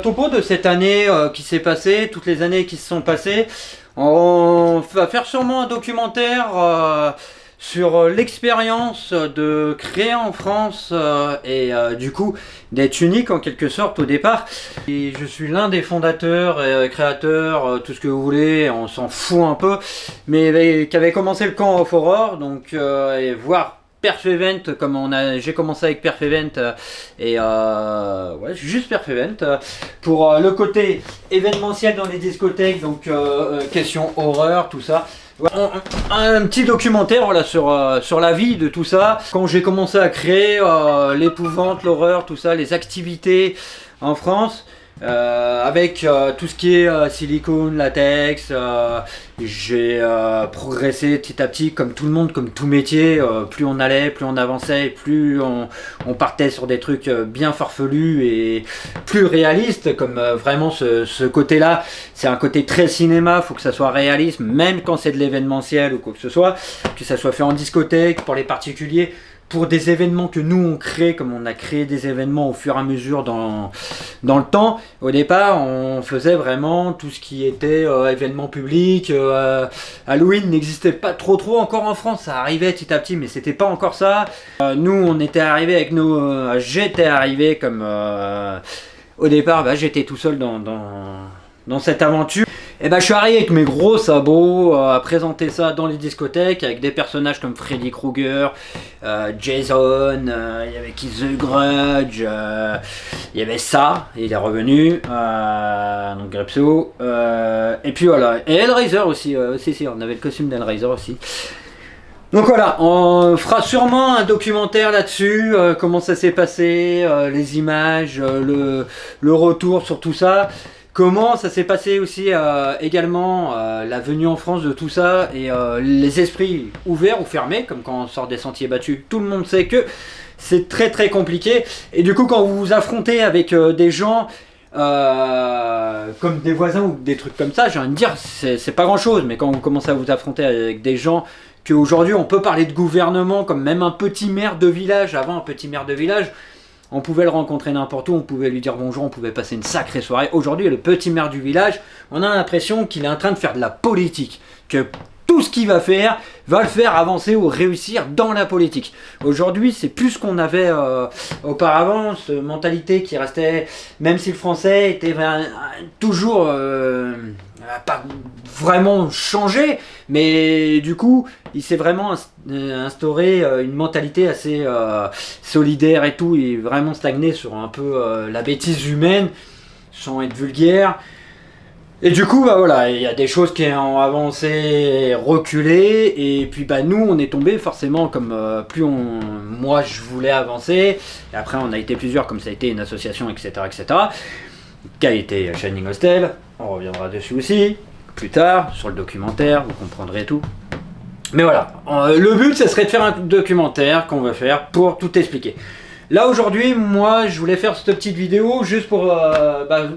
topo de cette année qui s'est passée, toutes les années qui se sont passées. On va faire sûrement un documentaire sur l'expérience de créer en France et du coup d'être unique en quelque sorte au départ. Et je suis l'un des fondateurs et créateurs, tout ce que vous voulez, on s'en fout un peu, mais qui avait commencé le camp of Horror, donc et voir Perf Event, comme j'ai commencé avec Perf Event et ouais, juste Perf Event pour le côté événementiel dans les discothèques, donc question horreur, tout ça. Un petit documentaire voilà, sur la vie de tout ça. Quand j'ai commencé à créer l'épouvante, l'horreur, tout ça, les activités en France. Avec tout ce qui est silicone, latex, j'ai progressé petit à petit comme tout le monde, comme tout métier. Plus on allait, plus on avançait, plus on partait sur des trucs bien farfelus et plus réalistes, comme vraiment ce côté-là. C'est un côté très cinéma, faut que ça soit réaliste, même quand c'est de l'événementiel ou quoi que ce soit, que ça soit fait en discothèque, pour les particuliers. Pour des événements que nous on crée, comme on a créé des événements au fur et à mesure dans le temps, au départ on faisait vraiment tout ce qui était événement public. Halloween n'existait pas trop encore en France, ça arrivait petit à petit mais c'était pas encore ça. Nous on était arrivé avec nos... j'étais arrivé comme... au départ j'étais tout seul dans cette aventure. Et je suis arrivé avec mes gros sabots à présenter ça dans les discothèques avec des personnages comme Freddy Krueger, Jason, il y avait Kiss the Grudge, il y avait ça, il est revenu, donc Grepso, et puis voilà, et Hellraiser aussi, si, on avait le costume d'Hellraiser aussi. Donc voilà, on fera sûrement un documentaire là-dessus, comment ça s'est passé, les images, le retour sur tout ça. Comment ça s'est passé aussi également la venue en France de tout ça et les esprits ouverts ou fermés, comme quand on sort des sentiers battus, tout le monde sait que c'est très très compliqué. Et du coup quand vous vous affrontez avec des gens comme des voisins ou des trucs comme ça, j'ai envie de dire c'est pas grand chose, mais quand vous commencez à vous affronter avec des gens qu'aujourd'hui on peut parler de gouvernement, comme même un petit maire de village, avant un petit maire de village, on pouvait le rencontrer n'importe où, on pouvait lui dire bonjour, on pouvait passer une sacrée soirée. Aujourd'hui, le petit maire du village, on a l'impression qu'il est en train de faire de la politique. Que tout ce qu'il va le faire avancer ou réussir dans la politique. Aujourd'hui, c'est plus ce qu'on avait auparavant, cette mentalité qui restait, même si le français était toujours pas vraiment changé, mais du coup, il s'est vraiment instauré une mentalité assez solidaire et tout, et vraiment stagné sur un peu la bêtise humaine, sans être vulgaire. Et du coup, voilà, il y a des choses qui ont avancé, reculé, et puis nous, on est tombé forcément comme moi, je voulais avancer, et après, on a été plusieurs, comme ça a été une association, etc., qui a été Shining Hostel, on reviendra dessus aussi, plus tard, sur le documentaire, vous comprendrez tout. Mais voilà, le but, ça serait de faire un documentaire qu'on va faire pour tout expliquer. Là aujourd'hui, moi je voulais faire cette petite vidéo juste pour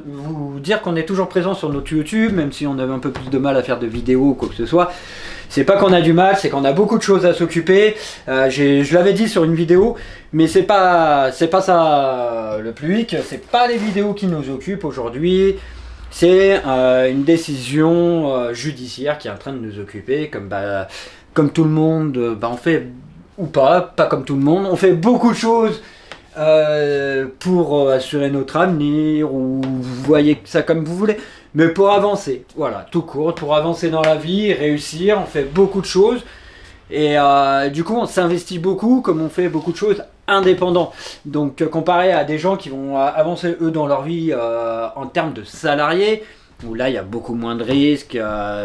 vous dire qu'on est toujours présent sur notre YouTube, même si on avait un peu plus de mal à faire de vidéos ou quoi que ce soit. C'est pas qu'on a du mal, c'est qu'on a beaucoup de choses à s'occuper. Je l'avais dit sur une vidéo, mais c'est pas ça le plus hic, c'est pas les vidéos qui nous occupent aujourd'hui. C'est une décision judiciaire qui est en train de nous occuper, comme tout le monde, on fait, ou pas comme tout le monde, on fait beaucoup de choses pour assurer notre avenir, ou vous voyez ça comme vous voulez, mais pour avancer, voilà, tout court, pour avancer dans la vie, réussir, on fait beaucoup de choses, et du coup on s'investit beaucoup, comme on fait beaucoup de choses indépendants, donc comparé à des gens qui vont avancer eux dans leur vie en termes de salariés, où là il y a beaucoup moins de risques,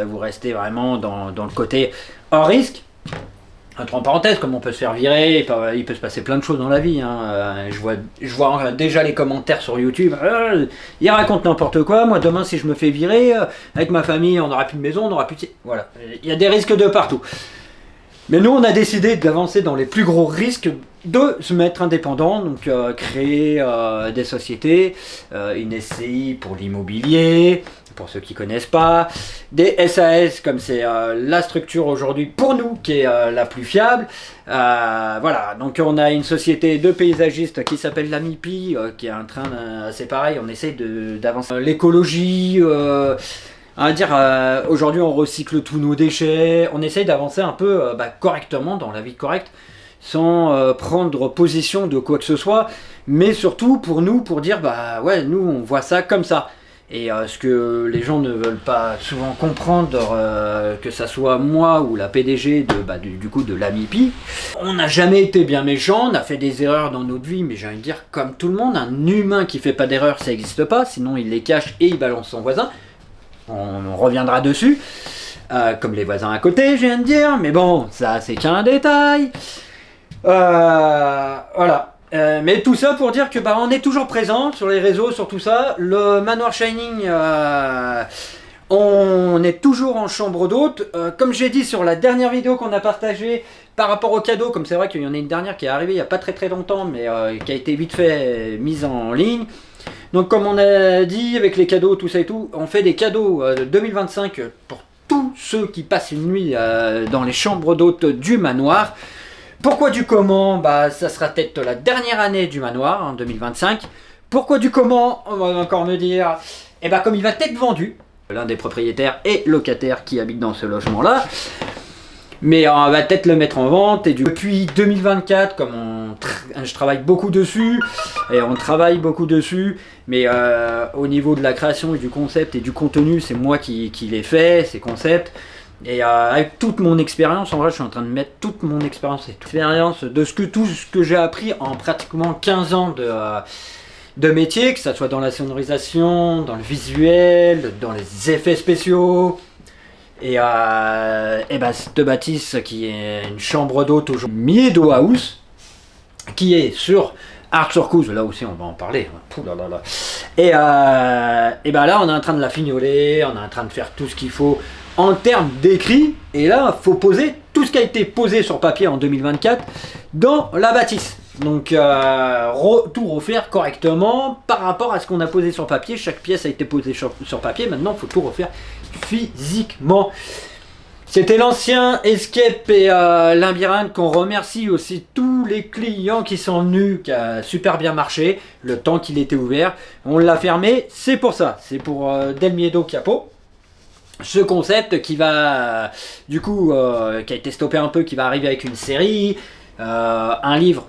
vous restez vraiment dans le côté hors risque. Entre parenthèses, comme on peut se faire virer, il peut se passer plein de choses dans la vie. Je vois déjà les commentaires sur YouTube. Ils racontent n'importe quoi. Moi, demain, si je me fais virer, avec ma famille, on n'aura plus de maison, on n'aura plus de... Voilà. Il y a des risques de partout. Mais nous, on a décidé d'avancer dans les plus gros risques, de se mettre indépendant, donc créer des sociétés, une SCI pour l'immobilier, pour ceux qui connaissent pas, des SAS comme c'est la structure aujourd'hui pour nous qui est la plus fiable. Voilà, donc on a une société de paysagistes qui s'appelle la MIPI, qui est en train, c'est pareil, on essaie d'avancer l'écologie. On va dire, aujourd'hui on recycle tous nos déchets, on essaye d'avancer un peu correctement, dans la vie correcte, sans prendre position de quoi que ce soit, mais surtout pour nous, pour dire, ouais, nous on voit ça comme ça. Et ce que les gens ne veulent pas souvent comprendre, que ça soit moi ou la PDG du coup de l'AMIPI, on n'a jamais été bien méchant, on a fait des erreurs dans notre vie, mais j'ai envie de dire, comme tout le monde, un humain qui fait pas d'erreurs, ça n'existe pas, sinon il les cache et il balance son voisin. On reviendra dessus, comme les voisins à côté, je viens de dire, mais bon, ça c'est qu'un détail. Voilà. Mais tout ça pour dire que on est toujours présent sur les réseaux, sur tout ça. Le Manoir Shining, on est toujours en chambre d'hôte. Comme j'ai dit sur la dernière vidéo qu'on a partagée par rapport aux cadeaux, comme c'est vrai qu'il y en a une dernière qui est arrivée il n'y a pas très longtemps, mais qui a été vite fait mise en ligne. Donc comme on a dit avec les cadeaux, tout ça et tout, on fait des cadeaux 2025 pour tous ceux qui passent une nuit dans les chambres d'hôtes du manoir. Pourquoi du comment? Ça sera peut-être la dernière année du manoir en 2025. Pourquoi du comment? On va encore me dire. Comme il va être vendu, l'un des propriétaires et locataires qui habitent dans ce logement-là. Mais on va peut-être le mettre en vente. Et depuis 2024, comme je travaille beaucoup dessus, et on travaille beaucoup dessus, mais au niveau de la création et du concept et du contenu, c'est moi qui les fais, ces concepts. Et avec toute mon expérience, en vrai je suis en train de mettre toute mon expérience et toute l'expérience de tout ce que j'ai appris en pratiquement 15 ans de métier, que ça soit dans la sonorisation, dans le visuel, dans les effets spéciaux. Et cette bâtisse qui est une chambre d'hôte aujourd'hui, Miedo House, qui est sur Art-sur-Couze, là aussi on va en parler. Et là on est en train de la fignoler, on est en train de faire tout ce qu'il faut en termes d'écrit, et là il faut poser tout ce qui a été posé sur papier en 2024 dans la bâtisse. Donc tout refaire correctement par rapport à ce qu'on a posé sur papier. Chaque pièce a été posée sur papier, maintenant il faut tout refaire physiquement. C'était l'ancien Escape et Labyrinthe, qu'on remercie aussi tous les clients qui sont venus, qui a super bien marché le temps qu'il était ouvert. On l'a fermé, c'est pour ça, c'est pour Del Miedo Capo. Ce concept qui va, qui a été stoppé un peu, qui va arriver avec une série, un livre,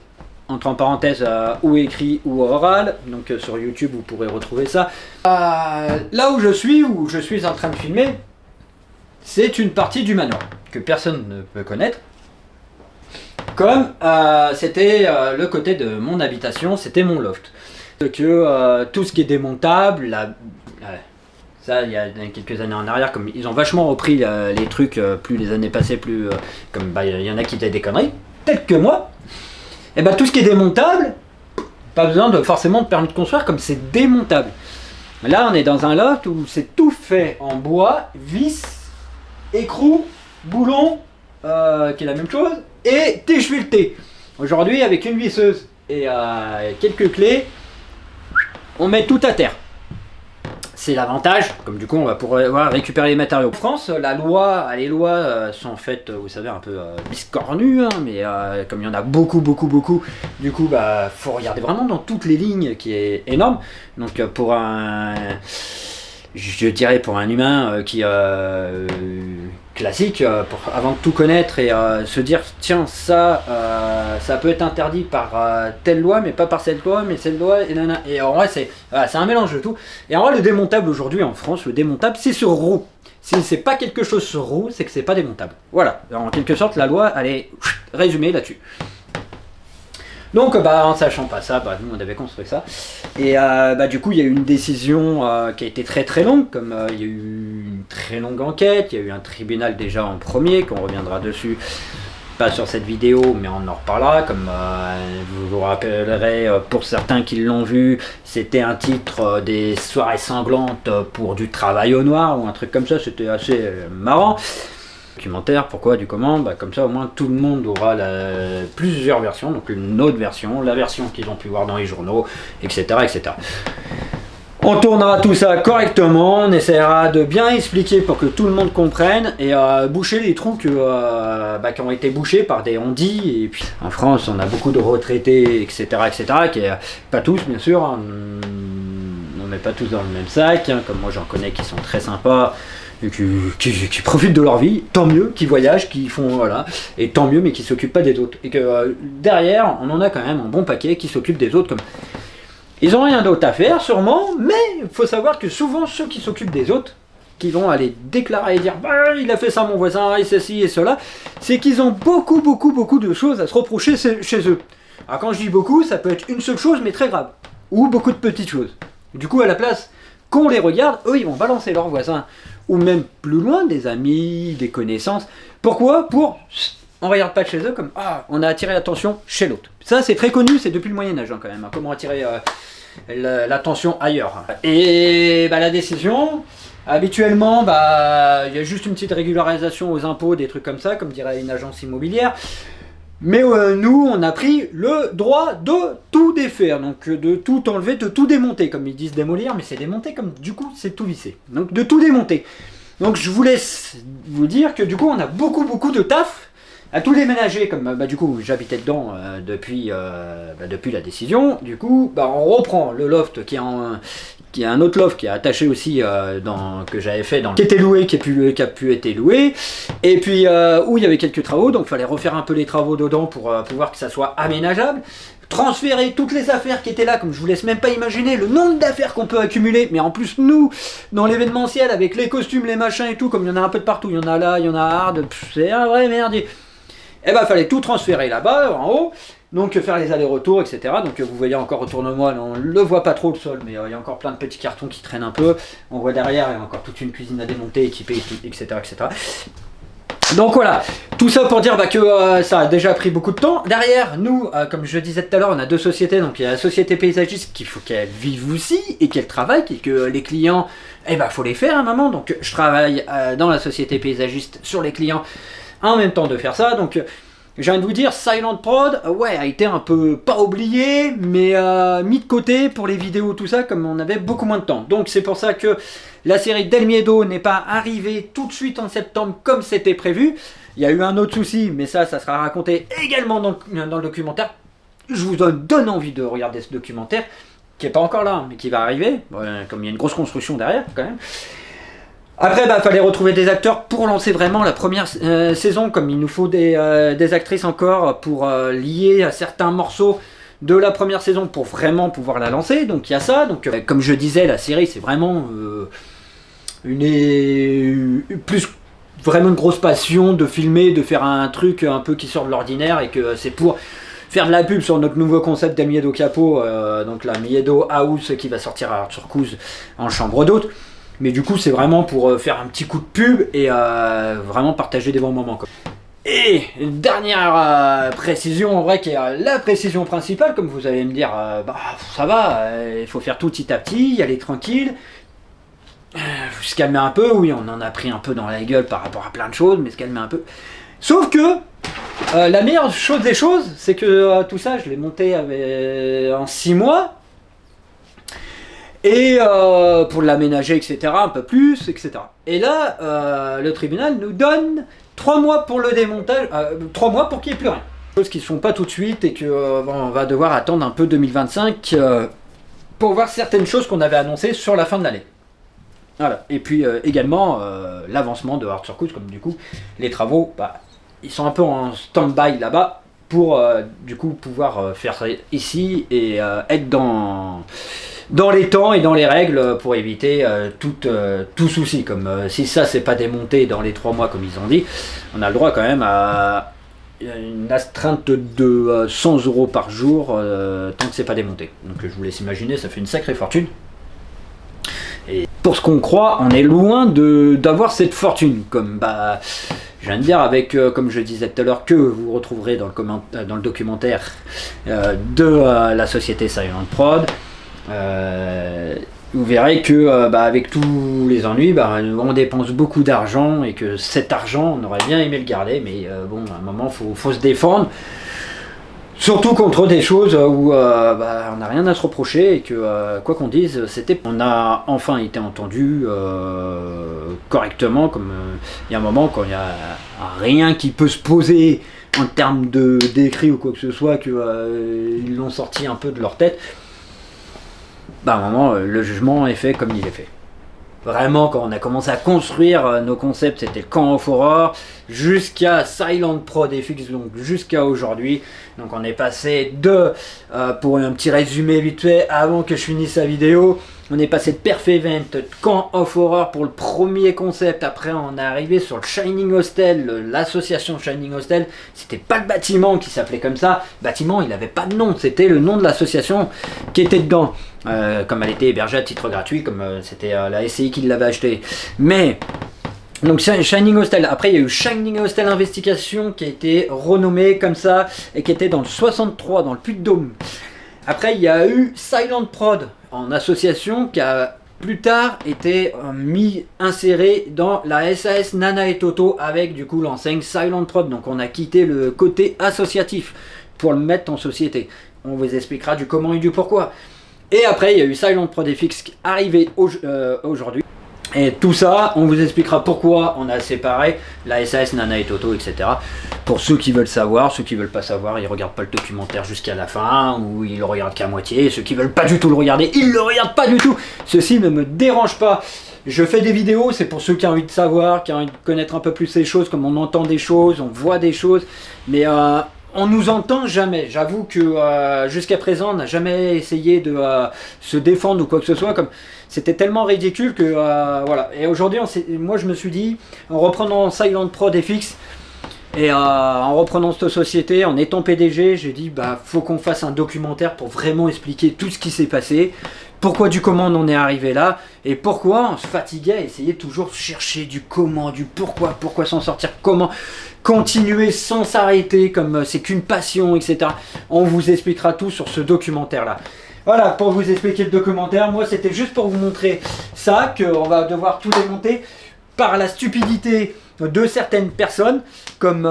entre parenthèses, ou écrit ou oral, donc sur YouTube vous pourrez retrouver ça. Là où je suis en train de filmer, c'est une partie du manoir que personne ne peut connaître. Comme c'était le côté de mon habitation, c'était mon loft. Que tout ce qui est démontable, ça il y a quelques années en arrière, comme ils ont vachement repris les trucs, plus les années passées, plus comme il y en a qui faisaient des conneries, peut-être que moi. Et tout ce qui est démontable, pas besoin forcément de permis de construire, comme c'est démontable. Là on est dans un loft où c'est tout fait en bois, vis, écrou, boulon, qui est la même chose, et téchuilleté. Aujourd'hui avec une visseuse et quelques clés, on met tout à terre. C'est l'avantage, comme du coup on va pouvoir récupérer les matériaux. En France, les lois sont faites, vous savez, un peu biscornues, mais comme il y en a beaucoup, du coup faut regarder vraiment dans toutes les lignes, qui est énorme. Donc pour je dirais pour un humain qui classique, avant de tout connaître et se dire tiens ça peut être interdit par telle loi mais pas par cette loi, mais cette loi et en vrai c'est un mélange de tout. Et en vrai le démontable aujourd'hui en France, le démontable c'est sur roue. Si c'est pas quelque chose sur roue, c'est que c'est pas démontable. Voilà, en quelque sorte la loi elle est résumée là-dessus. Donc en sachant pas ça, nous on avait construit ça. Et du coup il y a eu une décision qui a été très longue, comme il y a eu une très longue enquête, il y a eu un tribunal déjà en premier, qu'on reviendra dessus, pas sur cette vidéo, mais on en reparlera, comme vous vous rappellerez, pour certains qui l'ont vu, c'était un titre des soirées sanglantes pour du travail au noir, ou un truc comme ça, c'était assez marrant. Documentaire, pourquoi, du comment, comme ça au moins tout le monde aura plusieurs versions, donc une autre version, la version qu'ils ont pu voir dans les journaux, etc. On tournera tout ça correctement, on essaiera de bien expliquer pour que tout le monde comprenne et boucher les trous qui ont été bouchés par des on-dit. Et puis en France, on a beaucoup de retraités, etc., qui est pas tous bien sûr, hein, on met pas tous dans le même sac, hein, comme moi j'en connais qui sont très sympas. Et qui profitent de leur vie, tant mieux, qui voyagent, qui font voilà, et tant mieux, mais qui s'occupent pas des autres. Et que derrière, on en a quand même un bon paquet qui s'occupent des autres comme. Ils ont rien d'autre à faire, sûrement, mais il faut savoir que souvent ceux qui s'occupent des autres, qui vont aller déclarer et dire bah, il a fait ça mon voisin, et ceci et cela, c'est qu'ils ont beaucoup de choses à se reprocher chez eux. Alors quand je dis beaucoup, ça peut être une seule chose, mais très grave, ou beaucoup de petites choses. Du coup, à la place qu'on les regarde, eux, ils vont balancer leurs voisins, ou même plus loin, des amis, des connaissances. Pourquoi ? On regarde pas de chez eux comme ah, on a attiré l'attention chez l'autre. Ça, c'est très connu, c'est depuis le Moyen-Âge hein, quand même. Hein, comment attirer l'attention ailleurs. Et la décision, habituellement, il y a juste une petite régularisation aux impôts, des trucs comme ça, comme dirait une agence immobilière. Mais nous, on a pris le droit de tout défaire, donc de tout enlever, de tout démonter, comme ils disent démolir, mais c'est démonter comme du coup c'est tout visser. Donc de tout démonter. Donc je vous laisse vous dire que du coup on a beaucoup de taf à tout déménager, comme du coup j'habitais dedans depuis la décision. Du coup on reprend le loft qui est un autre loft qui est attaché aussi que j'avais fait qui était loué, qui a pu être loué, et puis où il y avait quelques travaux, donc il fallait refaire un peu les travaux dedans pour pouvoir que ça soit aménageable, transférer toutes les affaires qui étaient là, comme je vous laisse même pas imaginer le nombre d'affaires qu'on peut accumuler, mais en plus nous, dans l'événementiel, avec les costumes, les machins et tout, comme il y en a un peu de partout, il y en a là, il y en a à Hard, c'est un vrai merdier. Et fallait tout transférer là-bas, en haut, donc faire les allers-retours, etc. Donc vous voyez encore autour de moi, on ne le voit pas trop le sol, mais il y a encore plein de petits cartons qui traînent un peu. On voit derrière, il y a encore toute une cuisine à démonter, équipée, etc. Donc voilà, tout ça pour dire que ça a déjà pris beaucoup de temps. Derrière, nous, comme je disais tout à l'heure, on a deux sociétés. Donc il y a la société paysagiste qu'il faut qu'elle vive aussi et qu'elle travaille, et que les clients, faut les faire à un moment. Donc je travaille dans la société paysagiste sur les clients en même temps de faire ça. Donc j'ai envie de vous dire, Silent Prod, a été un peu, pas oublié, mais mis de côté pour les vidéos, tout ça, comme on avait beaucoup moins de temps. Donc c'est pour ça que la série Del Miedo n'est pas arrivée tout de suite en septembre comme c'était prévu. Il y a eu un autre souci, mais ça sera raconté également dans le documentaire. Je vous donne envie de regarder ce documentaire, qui n'est pas encore là, mais qui va arriver, comme il y a une grosse construction derrière, quand même. Après, fallait retrouver des acteurs pour lancer vraiment la première saison, comme il nous faut des actrices encore pour lier à certains morceaux de la première saison pour vraiment pouvoir la lancer. Donc il y a ça. Donc comme je disais, la série c'est vraiment plus vraiment une grosse passion de filmer, de faire un truc un peu qui sort de l'ordinaire, et que c'est pour faire de la pub sur notre nouveau concept del Miedo Capo, donc la Miedo House qui va sortir à Turcouse en chambre d'hôte. Mais du coup, c'est vraiment pour faire un petit coup de pub et vraiment partager des bons moments. Et dernière précision, en vrai, qui est la précision principale, comme vous allez me dire, ça va, il faut faire tout petit à petit, y aller tranquille. Se calmer un peu, oui, on en a pris un peu dans la gueule par rapport à plein de choses, mais se calmer un peu. Sauf que la meilleure chose des choses, c'est que tout ça, je l'ai monté en 6 mois. Et pour l'aménager, etc., un peu plus, etc. Et là, le tribunal nous donne 3 mois pour le démontage, 3 mois pour qu'il n'y ait plus rien. Choses qui ne se font pas tout de suite et qu'on va devoir attendre un peu 2025 pour voir certaines choses qu'on avait annoncées sur la fin de l'année. Voilà. Et puis également l'avancement de Hard Circuit, comme du coup les travaux, ils sont un peu en stand-by là-bas pour du coup pouvoir faire ça ici et être dans les temps et dans les règles pour éviter tout souci. Comme si ça c'est pas démonté dans les 3 mois comme ils ont dit, on a le droit quand même à une astreinte de 100 € par jour tant que c'est pas démonté. Donc je vous laisse imaginer, ça fait une sacrée fortune. Et pour ce qu'on croit, on est loin d'avoir cette fortune. Comme je viens de dire, avec, comme je disais tout à l'heure, que vous retrouverez dans le documentaire de la société Silent Prod. Vous verrez que avec tous les ennuis, on dépense beaucoup d'argent et que cet argent, on aurait bien aimé le garder, mais à un moment, faut se défendre. Surtout contre des choses où on n'a rien à se reprocher et que quoi qu'on dise, on a enfin été entendu correctement, comme il y a un moment quand il n'y a rien qui peut se poser en termes d'écrit ou quoi que ce soit, qu'ils l'ont sorti un peu de leur tête, à un moment le jugement est fait comme il est fait. Vraiment, quand on a commencé à construire nos concepts, c'était le Camp of Horror, jusqu'à Silent Prod FX, donc jusqu'à aujourd'hui. Donc on est passé pour un petit résumé vite fait, avant que je finisse la vidéo, on est passé de Perf Event, Camp of Horror pour le premier concept. Après on est arrivé sur le Shining Hostel, l'association Shining Hostel. C'était pas le bâtiment qui s'appelait comme ça. Le bâtiment il n'avait pas de nom, c'était le nom de l'association qui était dedans. Comme elle était hébergée à titre gratuit, comme c'était la SCI qui l'avait acheté. Mais donc Shining Hostel, après il y a eu Shining Hostel Investigation qui a été renommé comme ça et qui était dans le 63 dans le Puy-de-Dôme. Après il y a eu Silent Prod en association qui a plus tard été inséré dans la SAS Nana et Toto avec du coup l'enseigne Silent Prod. Donc on a quitté le côté associatif pour le mettre en société. On vous expliquera du comment et du pourquoi. Et après il y a eu Silent Prod FX qui est arrivé aujourd'hui. Et tout ça, on vous expliquera pourquoi on a séparé la SAS, Nana et Toto, etc. Pour ceux qui veulent savoir, ceux qui veulent pas savoir, ils regardent pas le documentaire jusqu'à la fin, ou ils le regardent qu'à moitié. Et ceux qui veulent pas du tout le regarder, ils le regardent pas du tout. Ceci ne me dérange pas. Je fais des vidéos, c'est pour ceux qui ont envie de savoir, qui ont envie de connaître un peu plus ces choses, comme on entend des choses, on voit des choses. Mais on nous entend jamais. J'avoue que jusqu'à présent, on n'a jamais essayé de se défendre ou quoi que ce soit. Comme c'était tellement ridicule que voilà. Et aujourd'hui, moi, je me suis dit, en reprenant Silent Prod FX et en reprenant cette société, en étant PDG, j'ai dit, faut qu'on fasse un documentaire pour vraiment expliquer tout ce qui s'est passé. Pourquoi du comment on en est arrivé là et pourquoi on se fatiguait à essayer toujours de chercher du comment, du pourquoi s'en sortir, comment continuer sans s'arrêter comme c'est qu'une passion, etc. On vous expliquera tout sur ce documentaire là. Voilà, pour vous expliquer le documentaire, moi c'était juste pour vous montrer ça, qu'on va devoir tout démonter par la stupidité de certaines personnes, comme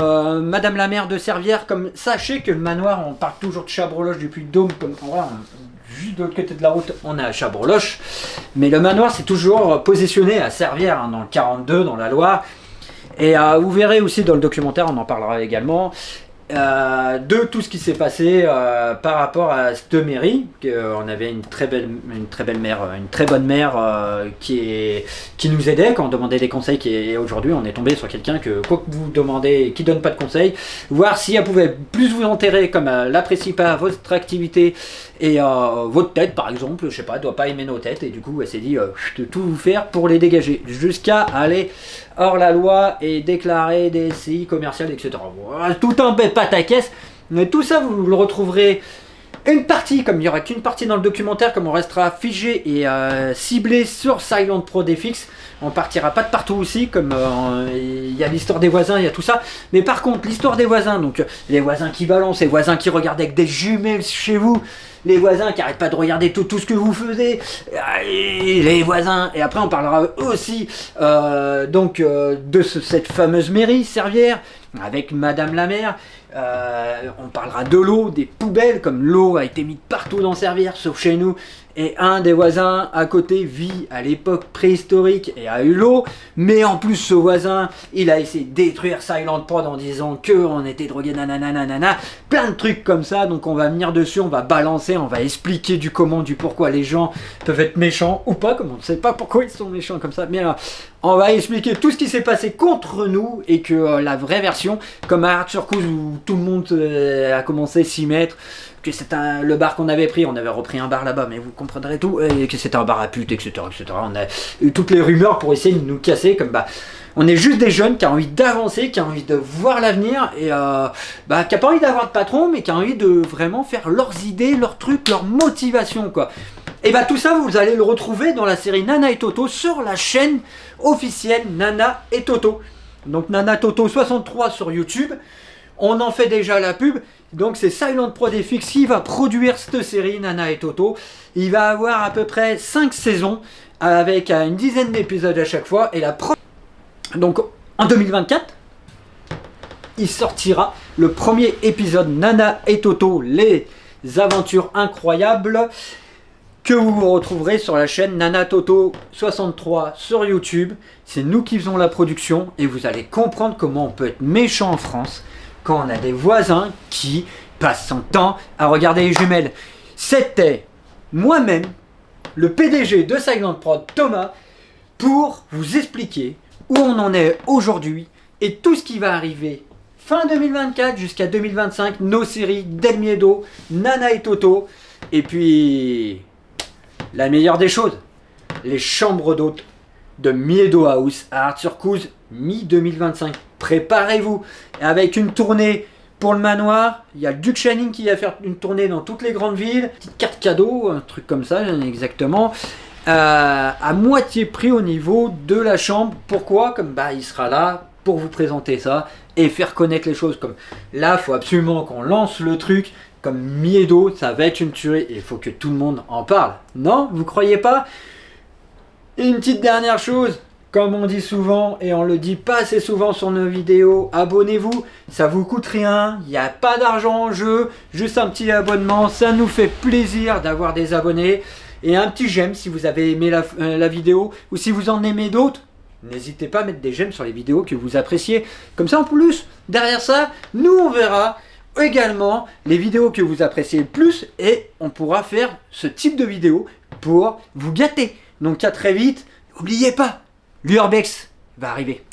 Madame la maire de Servières, comme sachez que le manoir, on parle toujours de Chabroloche du Puy-de-Dôme, comme voilà, juste de l'autre côté de la route, on est à Chabroloche, mais le manoir c'est toujours positionné à Servières, dans le 42, dans la Loire, et vous verrez aussi dans le documentaire, on en parlera également, de tout ce qui s'est passé par rapport à cette mairie. On avait une très bonne mère qui nous aidait quand on demandait des conseils, et aujourd'hui on est tombé sur quelqu'un que quoi que vous demandez qui donne pas de conseils, voir si elle pouvait plus vous enterrer comme elle n'apprécie pas votre activité et votre tête par exemple, je sais pas, elle doit pas aimer nos têtes et du coup elle s'est dit de tout vous faire pour les dégager jusqu'à aller hors la loi et déclarer des SCI commerciales, etc. Voilà, tout un pataquès, mais tout ça vous le retrouverez une partie, comme il n'y aura qu'une partie dans le documentaire, comme on restera figé et ciblé sur Silent Prod FX, on partira pas de partout aussi, comme il y a l'histoire des voisins, il y a tout ça, mais par contre l'histoire des voisins, donc les voisins qui balancent, les voisins qui regardent avec des jumelles chez vous, les voisins qui arrêtent pas de regarder tout ce que vous faisiez, les voisins, et après on parlera aussi de cette fameuse mairie Servières, avec Madame la maire, on parlera de l'eau, des poubelles, comme l'eau a été mise partout dans Servières, sauf chez nous, et un des voisins à côté vit à l'époque préhistorique et a eu l'eau, mais en plus ce voisin, il a essayé de détruire Silent Prod en disant qu'on était drogués, nanana, plein de trucs comme ça, donc on va venir dessus, on va balancer, on va expliquer du comment, du pourquoi les gens peuvent être méchants ou pas, comme on ne sait pas pourquoi ils sont méchants comme ça, mais on va expliquer tout ce qui s'est passé contre nous et que la vraie version, comme à Art Circus où tout le monde a commencé à s'y mettre, que c'est le bar qu'on avait pris, on avait repris un bar là-bas, mais vous comprendrez tout, et que c'était un bar à pute, etc., etc. On a eu toutes les rumeurs pour essayer de nous casser, comme on est juste des jeunes qui ont envie d'avancer, qui ont envie de voir l'avenir, et qui n'ont pas envie d'avoir de patron, mais qui ont envie de vraiment faire leurs idées, leurs trucs, leurs motivations, quoi. Et tout ça, vous allez le retrouver dans la série Nana et Toto sur la chaîne officielle Nana et Toto. Donc Nana Toto 63 sur YouTube. On en fait déjà la pub. Donc c'est Silent Prod FX qui va produire cette série Nana et Toto. Il va avoir à peu près 5 saisons avec une dizaine d'épisodes à chaque fois. Et donc en 2024. il sortira le premier épisode Nana et Toto, les aventures incroyables, que vous retrouverez sur la chaîne Nana Toto 63 sur YouTube. C'est nous qui faisons la production et vous allez comprendre comment on peut être méchant en France quand on a des voisins qui passent son temps à regarder les jumelles. C'était moi-même, le PDG de Silent Prod, Thomas, pour vous expliquer où on en est aujourd'hui et tout ce qui va arriver fin 2024 jusqu'à 2025, nos séries Del Miedo, Nana et Toto, et puis la meilleure des choses, les chambres d'hôtes de Miedo House à Art-sur-Couze, mi-2025. Préparez-vous, avec une tournée pour le manoir. Il y a Duke Shining qui va faire une tournée dans toutes les grandes villes, petite carte cadeau, un truc comme ça exactement, à moitié prix au niveau de la chambre. Pourquoi? Comme il sera là pour vous présenter ça et faire connaître les choses. Comme là, il faut absolument qu'on lance le truc. Comme Miedo, ça va être une tuerie et il faut que tout le monde en parle. Non, vous croyez pas? Et une petite dernière chose, comme on dit souvent et on le dit pas assez souvent sur nos vidéos, abonnez-vous, ça vous coûte rien, il n'y a pas d'argent en jeu, juste un petit abonnement, ça nous fait plaisir d'avoir des abonnés. Et un petit j'aime si vous avez aimé la vidéo, ou si vous en aimez d'autres, n'hésitez pas à mettre des j'aime sur les vidéos que vous appréciez. Comme ça en plus, derrière ça, nous on verra également les vidéos que vous appréciez le plus et on pourra faire ce type de vidéo pour vous gâter. Donc à très vite, n'oubliez pas, l'Urbex va arriver.